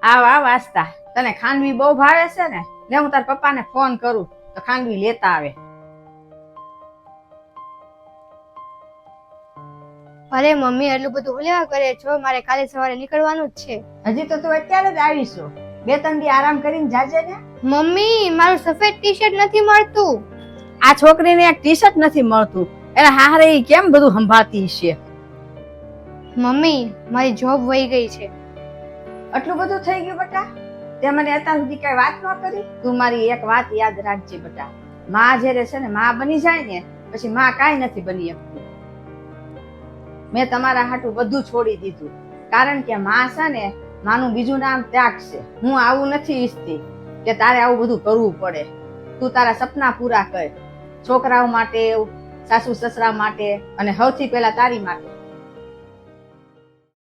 આ વાસ્તા તને ખાંડવી બહુ ભાવે છે ને, લે હું તાર પપ્પાને ફોન કરું તો ખાંડવી લેતા આવે. અરે મમ્મી એટલું બધું લેવા કરે છો, મારે કાલે સવારે નીકળવાનું જ છે. હજી તો તું અત્યારે જ આવીશું, 2-3 દી આરામ કરીને જાજે ને. મમ્મી મારું સફેદ ટી શર્ટ નથી મળતું. આ છોકરીને એક ટી શર્ટ નથી મળતું, એના હારે ઈ કેમ બધું સંભાળતી છે? મમ્મી મારી જોબ વહી ગઈ છે. આટલું બધું થઈ ગયું બેટા? તે મને અત્યાર સુધી કઈ વાત ન કરી? તું મારી એક વાત યાદ રાખજે બેટા, માં જ્યારે છે ને માં બની જાય ને પછી માં કાંઈ નથી બની શકતી. મેં તમારા હાટું બધું છોડી દીધું, કારણ કે માં છે ને માનું બીજું નામ ત્યાગ છે. હું આવું નથી ઈચ્છતી કે તારે આવું બધું કરવું પડે. તું તારા સપના પૂરા કર, છોકરાઓ માટે, સાસુ સસરા માટે અને સૌથી પહેલા તારી માટે.